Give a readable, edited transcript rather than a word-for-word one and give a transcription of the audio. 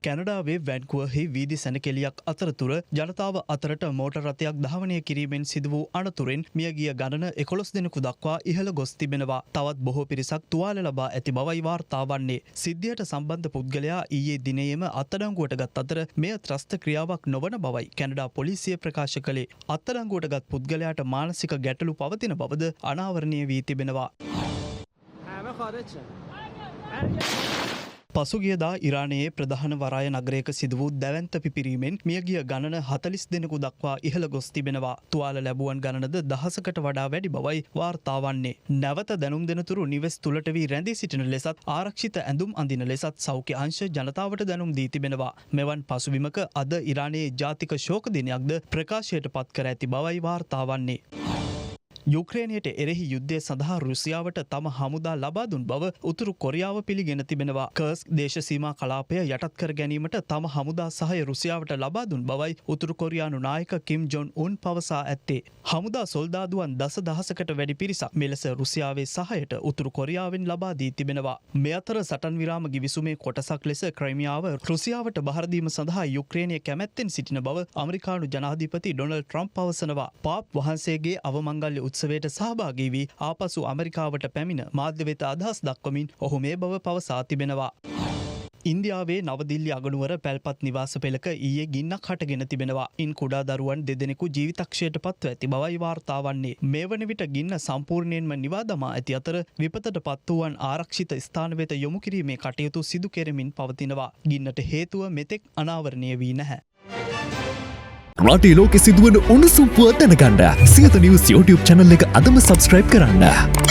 කැනඩාවේ වැන්කුවර්හි වීදි සැනකෙළියක් අතරතුර ජනතාව අතරට මෝටර් රථයක් ධාවනය කිරීමෙන් සිදු වූ අනතුරෙන් මියගිය ගණන 11 දෙනෙකු දක්වා ඉහළ ගොස් තිබෙනවා. තවත් බොහෝ පිරිසක් තුවාල ලබා ඇති බවයි වාර්තා වන්නේ. සිද්ධියට සම්බන්ධ පුද්ගලයා ඊයේ දිනයේම අත්අඩංගුවට ගත් අතර මෙය ත්‍රස්ත ක්‍රියාවක් නොවන බවයි කැනඩා පොලිසිය ප්‍රකාශ කළේ. අත්අඩංගුවට ගත් පුද්ගලයාට මානසික ගැටලු පවතින බවද අනාවරණය වී තිබෙනවා. පසුගියදා ඉරානයේ ප්‍රධාන වරාය නගරයක සිදු වූ දැවැන්ත පිපිරීමෙන් මියගිය ගණන 40 දෙනෙකු දක්වා ඉහළ ගොස් තිබෙනවා. තුවාල ලැබුවන් ගණනද දහසකට වඩා වැඩි බවයි වාර්තා වන්නේ. නැවත දැනුම් දෙනතුරු නිවෙස් තුලට වී රැඳී සිටින ලෙසත් ආරක්ෂිත ඇඳුම් අඳින ලෙසත් සෞඛ්‍ය අංශ ජනතාවට දැනුම් දී තිබෙනවා. මෙවන් පසුබිමක අද ඉරානයේ ජාතික ශෝක දිනයක්ද ප්‍රකාශයට පත් කර ඇති බවයි වාර්තා වන්නේ. යුක්‍රේනයට එරෙහි යුද්ධය සඳහා රුසියාවට තම හමුදා ලබා දුන් බව උතුරු කොරියාව පිළිගෙන තිබෙනවා. කර්ස්ක් දේශසීමා කලාපය යටත් කර ගැනීමට තම හමුදා සහාය රුසියාවට ලබා දුන් බවයි උතුරු කොරියානු නායක කිම් ජොන් උන් පවසා ඇත්තේ. හමුදා සොල්දාදුවන් දසදහසකට වැඩි පිරිසක් මෙලෙස රුසියාවේ සහායට උතුරු කොරියාවෙන් ලබා දී තිබෙනවා. මේ අතර සටන් විරාම ගිවිසුමේ කොටසක් ලෙස ක්‍රයිමියාව රුසියාවට බහර දීම සඳහා යුක්‍රේනය කැමැත්තෙන් සිටින බව අමරිකානු ජනාධිපති ඩොනල්ඩ් ට්‍රම්ප් පවසනවා. පාප් වහන්සේගේ අවමංගල්‍ය උත්සවයට සහභාගී වී ආපසු ඇමරිකාවට පැමිණ මාධ්‍ය වෙත අදහස් දක්වමින් ඔහු මේ බව පවසා තිබෙනවා. ඉන්දියාවේ නවදිල්ලි අගනුවර පැල්පත් නිවාස පෙළක ඊයේ ගින්නක් හටගෙන තිබෙනවා. ඉන් කුඩා දරුවන් දෙදෙනෙකු ජීවිතක්ෂයට පත්ව ඇති බවයි වාර්තා වන්නේ. මේ වන විට ගින්න සම්පූර්ණයෙන්ම නිවා දමා ඇති අතර විපතට පත් වූවන් ආරක්ෂිත ස්ථාන වෙත යොමු කිරීමේ කටයුතු සිදු කෙරෙමින් පවතිනවා. ගින්නට හේතුව මෙතෙක් අනාවරණය වී නැහැ. රටේ ලෝකෙ සිදුවන උණුසුම් පුවත් දැනගන්න සියත නිවුස් YouTube channel එක අදම subscribe කරන්න.